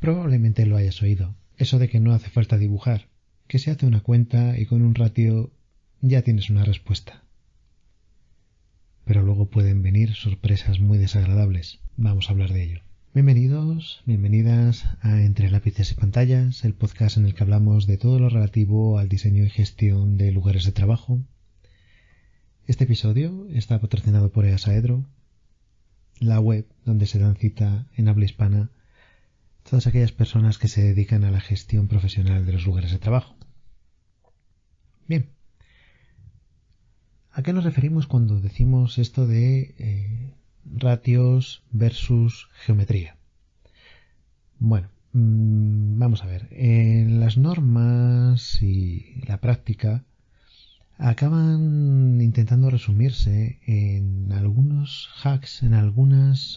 Probablemente lo hayas oído. Eso de que no hace falta dibujar, que se hace una cuenta y con un ratio ya tienes una respuesta. Pero luego pueden venir sorpresas muy desagradables. Vamos a hablar de ello. Bienvenidos, bienvenidas a Entre Lápices y Pantallas, el podcast en el que hablamos de todo lo relativo al diseño y gestión de lugares de trabajo. Este episodio está patrocinado por EASAEDRO, la web donde se dan cita en habla hispana todas aquellas personas que se dedican a la gestión profesional de los lugares de trabajo. Bien, ¿a qué nos referimos cuando decimos esto de ratios versus geometría? Bueno, vamos a ver. En las normas y la práctica acaban intentando resumirse en algunos hacks, en algunos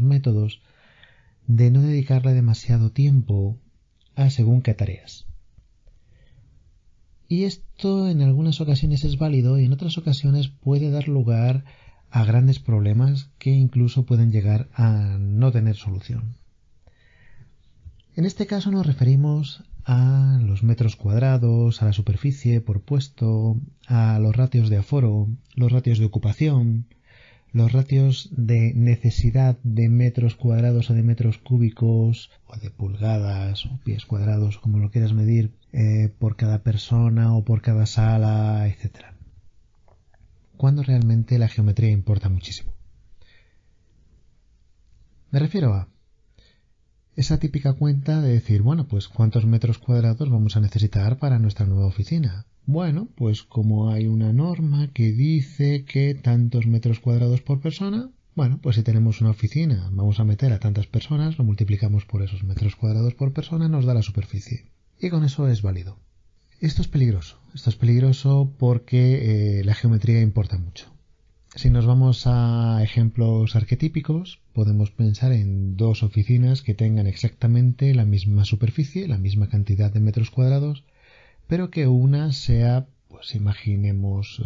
métodos de no dedicarle demasiado tiempo a según qué tareas. Y esto en algunas ocasiones es válido y en otras ocasiones puede dar lugar a grandes problemas que incluso pueden llegar a no tener solución. En este caso nos referimos a los metros cuadrados, a la superficie por puesto, a los ratios de aforo, los ratios de ocupación, los ratios de necesidad de metros cuadrados o de metros cúbicos o de pulgadas o pies cuadrados, como lo quieras medir, por cada persona o por cada sala, etc. Cuando realmente la geometría importa muchísimo. Me refiero a esa típica cuenta de decir, bueno, pues ¿cuántos metros cuadrados vamos a necesitar para nuestra nueva oficina? Bueno, pues como hay una norma que dice que tantos metros cuadrados por persona, bueno, pues si tenemos una oficina, vamos a meter a tantas personas, lo multiplicamos por esos metros cuadrados por persona, nos da la superficie. Y con eso es válido. Esto es peligroso porque la geometría importa mucho. Si nos vamos a ejemplos arquetípicos, podemos pensar en dos oficinas que tengan exactamente la misma superficie, la misma cantidad de metros cuadrados, pero que una sea, pues imaginemos,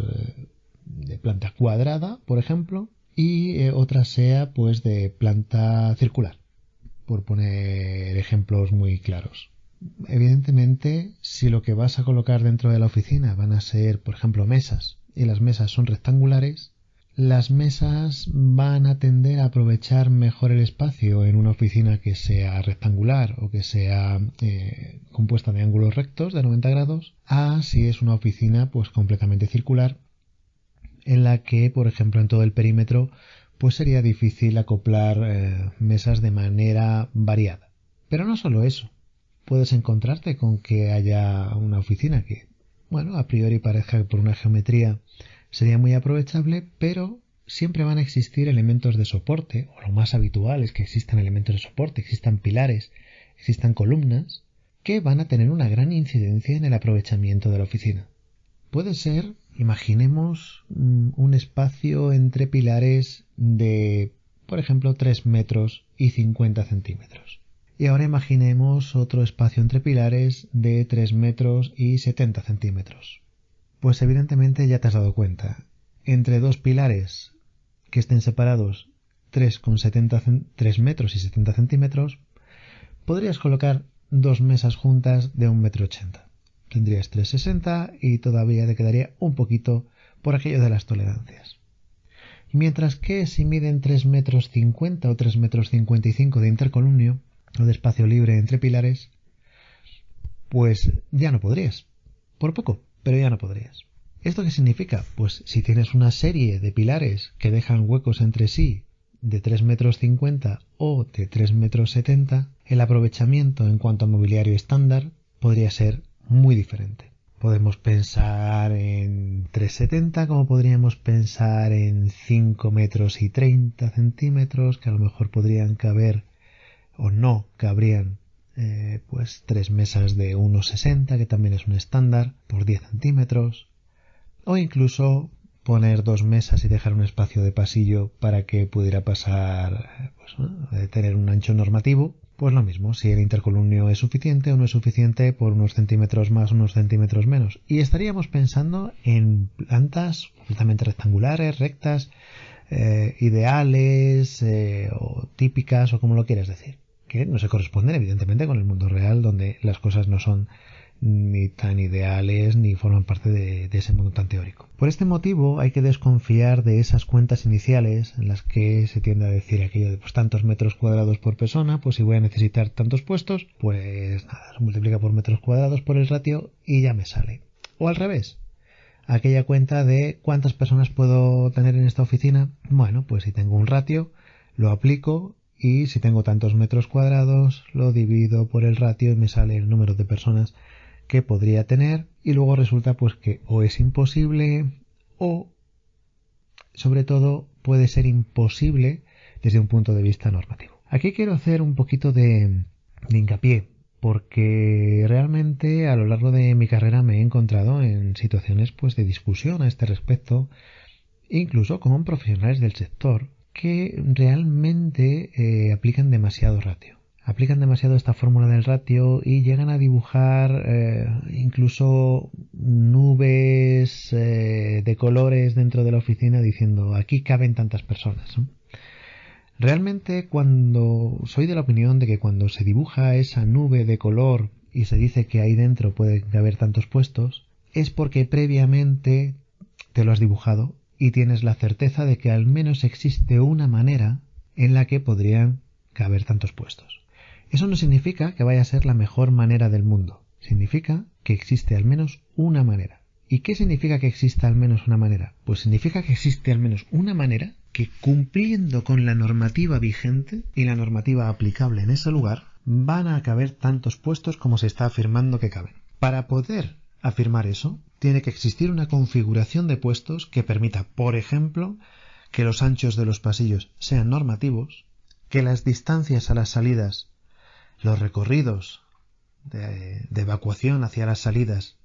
de planta cuadrada, por ejemplo, y otra sea, pues, de planta circular, por poner ejemplos muy claros. Evidentemente, si lo que vas a colocar dentro de la oficina van a ser, por ejemplo, mesas, y las mesas son rectangulares, las mesas van a tender a aprovechar mejor el espacio en una oficina que sea rectangular o que sea compuesta de ángulos rectos de 90 grados, a si es una oficina pues completamente circular, en la que, por ejemplo, en todo el perímetro pues sería difícil acoplar mesas de manera variada. Pero no solo eso, puedes encontrarte con que haya una oficina que, bueno, a priori parezca que por una geometría sería muy aprovechable, pero siempre van a existir elementos de soporte, o lo más habitual es que existan elementos de soporte, existan pilares, existan columnas, que van a tener una gran incidencia en el aprovechamiento de la oficina. Puede ser, imaginemos, un espacio entre pilares de, por ejemplo, 3 metros y 50 centímetros. Y ahora imaginemos otro espacio entre pilares de 3 metros y 70 centímetros. Pues evidentemente ya te has dado cuenta, entre dos pilares que estén separados 3 metros y 70 centímetros, podrías colocar dos mesas juntas de 1,80 metros. Tendrías 3,60 y todavía te quedaría un poquito por aquello de las tolerancias. Mientras que si miden 3,50 metros o 3,55 metros de intercolumnio o de espacio libre entre pilares, pues ya no podrías, por poco. Pero ya no podrías. ¿Esto qué significa? Pues si tienes una serie de pilares que dejan huecos entre sí de 3,50 metros o de 3,70 metros, el aprovechamiento en cuanto a mobiliario estándar podría ser muy diferente. Podemos pensar en 3,70 como podríamos pensar en 5 metros y 30 centímetros, que a lo mejor podrían caber o no cabrían pues 3 mesas de 1,60, que también es un estándar, por 10 centímetros, o incluso poner dos mesas y dejar un espacio de pasillo para que pudiera pasar, pues, tener un ancho normativo. Pues lo mismo, si el intercolumnio es suficiente o no es suficiente por unos centímetros más o unos centímetros menos. Y estaríamos pensando en plantas completamente rectangulares, rectas, ideales o típicas o como lo quieras decir, que no se corresponden evidentemente con el mundo real, donde las cosas no son ni tan ideales ni forman parte de ese mundo tan teórico. Por este motivo hay que desconfiar de esas cuentas iniciales en las que se tiende a decir aquello de pues tantos metros cuadrados por persona, pues si voy a necesitar tantos puestos, pues nada, se multiplica por metros cuadrados por el ratio y ya me sale. O al revés, aquella cuenta de cuántas personas puedo tener en esta oficina, bueno, pues si tengo un ratio, lo aplico y si tengo tantos metros cuadrados, lo divido por el ratio y me sale el número de personas que podría tener, y luego resulta pues que o es imposible o sobre todo puede ser imposible desde un punto de vista normativo. Aquí quiero hacer un poquito de hincapié, porque realmente a lo largo de mi carrera me he encontrado en situaciones pues de discusión a este respecto, incluso con profesionales del sector que realmente aplican demasiado ratio. Aplican demasiado esta fórmula del ratio y llegan a dibujar incluso nubes de colores dentro de la oficina diciendo aquí caben tantas personas, ¿no? Realmente soy de la opinión de que cuando se dibuja esa nube de color y se dice que ahí dentro puede haber tantos puestos, es porque previamente te lo has dibujado y tienes la certeza de que al menos existe una manera en la que podrían caber tantos puestos. Eso no significa que vaya a ser la mejor manera del mundo. Significa que existe al menos una manera. ¿Y qué significa que exista al menos una manera? Pues significa que existe al menos una manera que, cumpliendo con la normativa vigente y la normativa aplicable en ese lugar, van a caber tantos puestos como se está afirmando que caben. Para poder afirmar eso, tiene que existir una configuración de puestos que permita, por ejemplo, que los anchos de los pasillos sean normativos, que las distancias a las salidas, los recorridos de evacuación hacia las salidas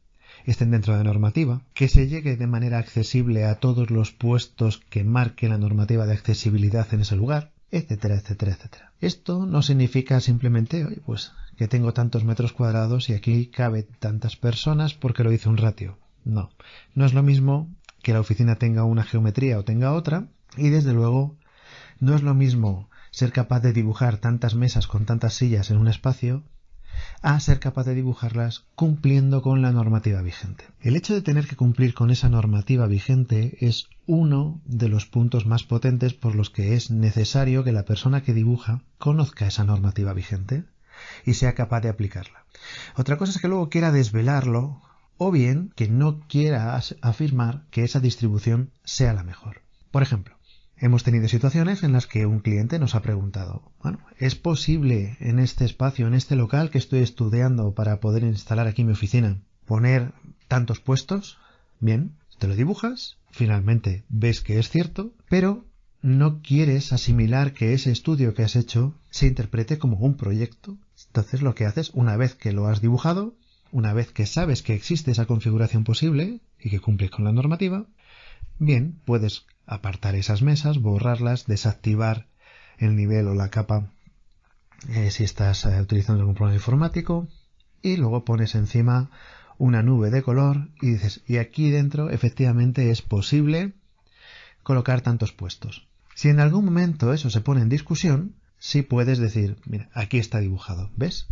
estén dentro de la normativa, que se llegue de manera accesible a todos los puestos que marque la normativa de accesibilidad en ese lugar, etcétera, etcétera, etcétera. Esto no significa simplemente, oye, pues que tengo tantos metros cuadrados y aquí cabe tantas personas porque lo hice un ratio. No, no es lo mismo que la oficina tenga una geometría o tenga otra, y desde luego no es lo mismo ser capaz de dibujar tantas mesas con tantas sillas en un espacio a ser capaz de dibujarlas cumpliendo con la normativa vigente. El hecho de tener que cumplir con esa normativa vigente es uno de los puntos más potentes por los que es necesario que la persona que dibuja conozca esa normativa vigente y sea capaz de aplicarla. Otra cosa es que luego quiera desvelarlo o bien que no quiera afirmar que esa distribución sea la mejor. Por ejemplo, hemos tenido situaciones en las que un cliente nos ha preguntado, bueno, ¿es posible en este espacio, en este local que estoy estudiando para poder instalar aquí mi oficina, poner tantos puestos? Bien, te lo dibujas, finalmente ves que es cierto, pero no quieres asimilar que ese estudio que has hecho se interprete como un proyecto. Entonces lo que haces, una vez que lo has dibujado, una vez que sabes que existe esa configuración posible y que cumples con la normativa, bien, puedes apartar esas mesas, borrarlas, desactivar el nivel o la capa si estás utilizando algún programa informático, y luego pones encima una nube de color y dices, y aquí dentro efectivamente es posible colocar tantos puestos. Si en algún momento eso se pone en discusión, sí puedes decir, mira, aquí está dibujado, ¿ves?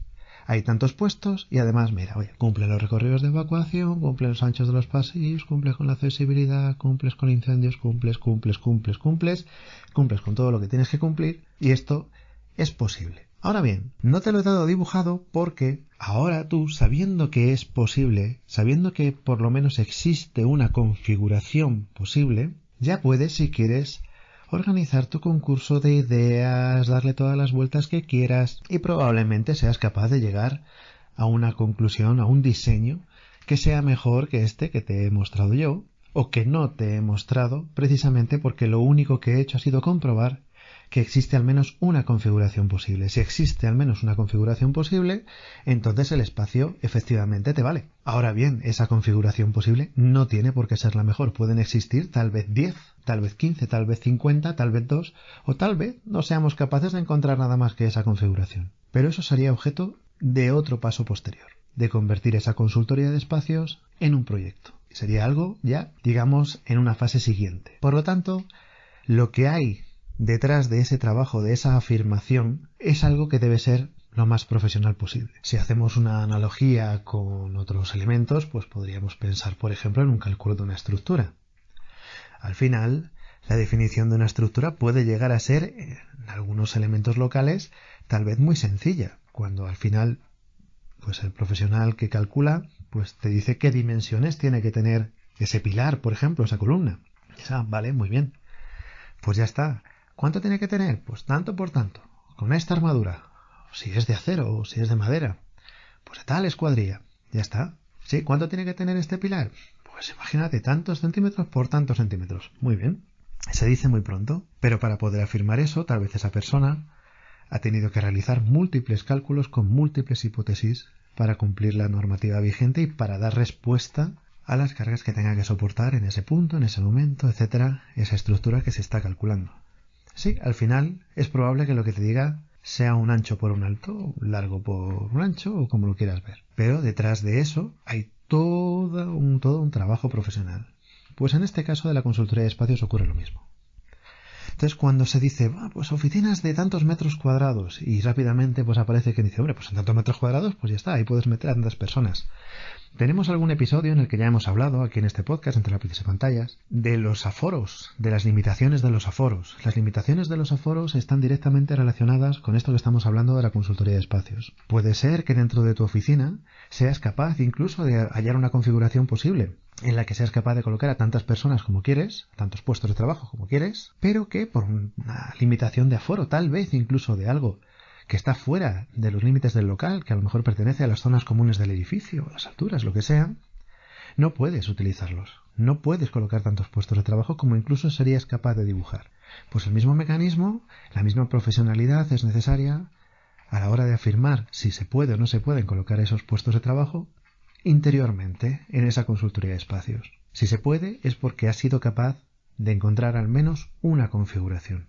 Hay tantos puestos y además, mira, oye, cumple los recorridos de evacuación, cumple los anchos de los pasillos, cumple con la accesibilidad, cumples con incendios, cumples con todo lo que tienes que cumplir, y esto es posible. Ahora bien, no te lo he dado dibujado porque ahora tú, sabiendo que es posible, sabiendo que por lo menos existe una configuración posible, ya puedes, si quieres, organizar tu concurso de ideas, darle todas las vueltas que quieras y probablemente seas capaz de llegar a una conclusión, a un diseño que sea mejor que este que te he mostrado yo o que no te he mostrado, precisamente porque lo único que he hecho ha sido comprobar que existe al menos una configuración posible. Si existe al menos una configuración posible, entonces el espacio efectivamente te vale. Ahora bien, esa configuración posible no tiene por qué ser la mejor. Pueden existir tal vez 10, tal vez 15, tal vez 50, tal vez 2, o tal vez no seamos capaces de encontrar nada más que esa configuración. Pero eso sería objeto de otro paso posterior, de convertir esa consultoría de espacios en un proyecto. Sería algo ya, digamos, en una fase siguiente. Por lo tanto, lo que hay detrás de ese trabajo, de esa afirmación, es algo que debe ser lo más profesional posible. Si hacemos una analogía con otros elementos, pues podríamos pensar, por ejemplo, en un cálculo de una estructura. Al final, la definición de una estructura puede llegar a ser, en algunos elementos locales, tal vez muy sencilla, cuando al final, pues el profesional que calcula, pues te dice qué dimensiones tiene que tener ese pilar, por ejemplo, esa columna. Vale, muy bien. Pues ya está. ¿Cuánto tiene que tener? Pues tanto por tanto. Con esta armadura. Si es de acero o si es de madera. Pues de tal escuadrilla. Ya está. ¿Sí? ¿Cuánto tiene que tener este pilar? Pues imagínate, tantos centímetros por tantos centímetros. Muy bien. Se dice muy pronto. Pero para poder afirmar eso, tal vez esa persona ha tenido que realizar múltiples cálculos con múltiples hipótesis para cumplir la normativa vigente y para dar respuesta a las cargas que tenga que soportar en ese punto, en ese momento, etcétera, esa estructura que se está calculando. Sí, al final es probable que lo que te diga sea un ancho por un alto, un largo por un ancho o como lo quieras ver. Pero detrás de eso hay todo un trabajo profesional. Pues en este caso de la consultoría de espacios ocurre lo mismo. Entonces cuando se dice, pues oficinas de tantos metros cuadrados y rápidamente pues aparece que dice, hombre, pues en tantos metros cuadrados pues ya está, ahí puedes meter a tantas personas. Tenemos algún episodio en el que ya hemos hablado, aquí en este podcast, entre lápices y pantallas, de los aforos, de las limitaciones de los aforos. Las limitaciones de los aforos están directamente relacionadas con esto que estamos hablando de la consultoría de espacios. Puede ser que dentro de tu oficina seas capaz incluso de hallar una configuración posible en la que seas capaz de colocar a tantas personas como quieres, tantos puestos de trabajo como quieres, pero que por una limitación de aforo, tal vez incluso de algo que está fuera de los límites del local, que a lo mejor pertenece a las zonas comunes del edificio, a las alturas, lo que sea, no puedes utilizarlos. No puedes colocar tantos puestos de trabajo como incluso serías capaz de dibujar. Pues el mismo mecanismo, la misma profesionalidad es necesaria a la hora de afirmar si se puede o no se pueden colocar esos puestos de trabajo interiormente en esa consultoría de espacios. Si se puede es porque has sido capaz de encontrar al menos una configuración.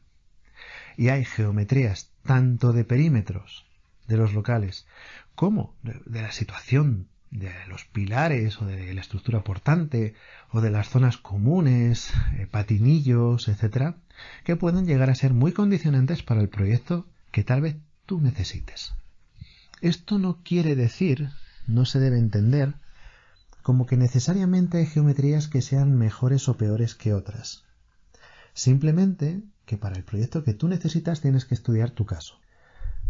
Y hay geometrías tanto de perímetros de los locales como de la situación de los pilares o de la estructura portante o de las zonas comunes, patinillos, etcétera, que pueden llegar a ser muy condicionantes para el proyecto que tal vez tú necesites. Esto no quiere decir, no se debe entender, como que necesariamente hay geometrías que sean mejores o peores que otras. Simplemente que para el proyecto que tú necesitas tienes que estudiar tu caso.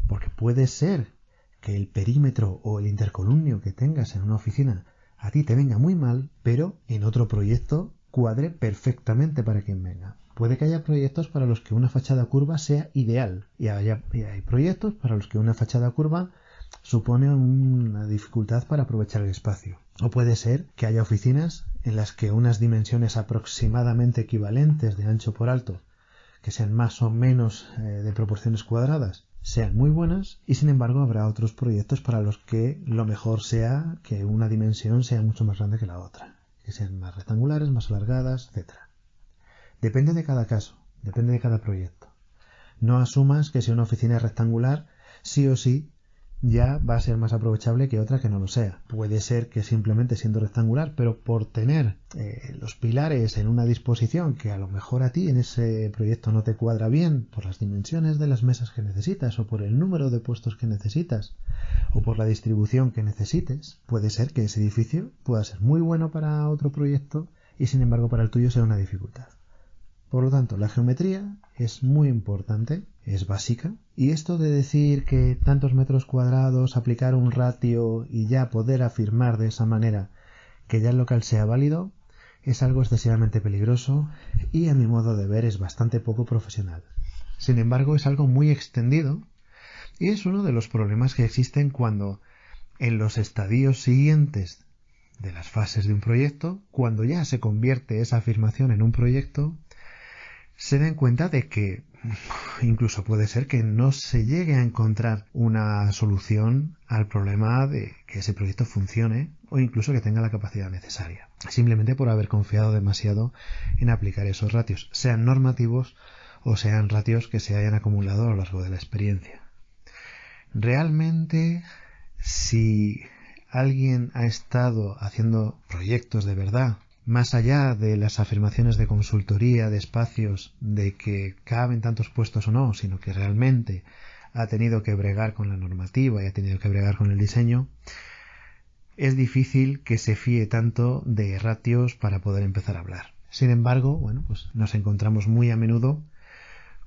Porque puede ser que el perímetro o el intercolumnio que tengas en una oficina a ti te venga muy mal, pero en otro proyecto cuadre perfectamente para quien venga. Puede que haya proyectos para los que una fachada curva sea ideal y hay proyectos para los que una fachada curva supone una dificultad para aprovechar el espacio. O puede ser que haya oficinas en las que unas dimensiones aproximadamente equivalentes de ancho por alto, que sean más o menos de proporciones cuadradas, sean muy buenas, y sin embargo habrá otros proyectos para los que lo mejor sea que una dimensión sea mucho más grande que la otra, que sean más rectangulares, más alargadas, etc. Depende de cada caso, depende de cada proyecto. No asumas que si una oficina es rectangular, sí o sí ya va a ser más aprovechable que otra que no lo sea. Puede ser que simplemente siendo rectangular, pero por tener los pilares en una disposición que a lo mejor a ti en ese proyecto no te cuadra bien, por las dimensiones de las mesas que necesitas, o por el número de puestos que necesitas, o por la distribución que necesites, puede ser que ese edificio pueda ser muy bueno para otro proyecto y sin embargo para el tuyo sea una dificultad. Por lo tanto, la geometría es muy importante, es básica, y esto de decir que tantos metros cuadrados, aplicar un ratio y ya poder afirmar de esa manera que ya el local sea válido, es algo excesivamente peligroso y a mi modo de ver es bastante poco profesional. Sin embargo, es algo muy extendido y es uno de los problemas que existen cuando en los estadios siguientes de las fases de un proyecto, cuando ya se convierte esa afirmación en un proyecto, se den cuenta de que incluso puede ser que no se llegue a encontrar una solución al problema de que ese proyecto funcione o incluso que tenga la capacidad necesaria, simplemente por haber confiado demasiado en aplicar esos ratios, sean normativos o sean ratios que se hayan acumulado a lo largo de la experiencia. Realmente, si alguien ha estado haciendo proyectos de verdad, Más allá de las afirmaciones de consultoría, de espacios, de que caben tantos puestos o no, sino que realmente ha tenido que bregar con la normativa y ha tenido que bregar con el diseño, es difícil que se fíe tanto de ratios para poder empezar a hablar. Sin embargo, bueno, pues nos encontramos muy a menudo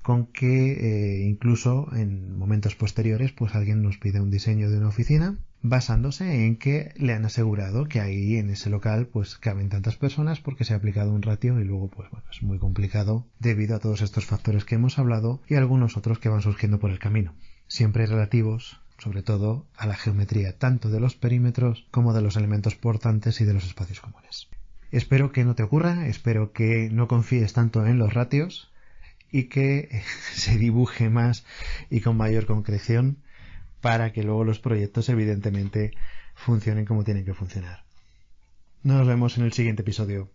con que incluso en momentos posteriores pues alguien nos pide un diseño de una oficina basándose en que le han asegurado que ahí en ese local pues caben tantas personas porque se ha aplicado un ratio y luego pues bueno, es muy complicado debido a todos estos factores que hemos hablado y algunos otros que van surgiendo por el camino, siempre relativos sobre todo a la geometría tanto de los perímetros como de los elementos portantes y de los espacios comunes. Espero que no te ocurra, espero que no confíes tanto en los ratios y que se dibuje más y con mayor concreción para que luego los proyectos evidentemente funcionen como tienen que funcionar. Nos vemos en el siguiente episodio.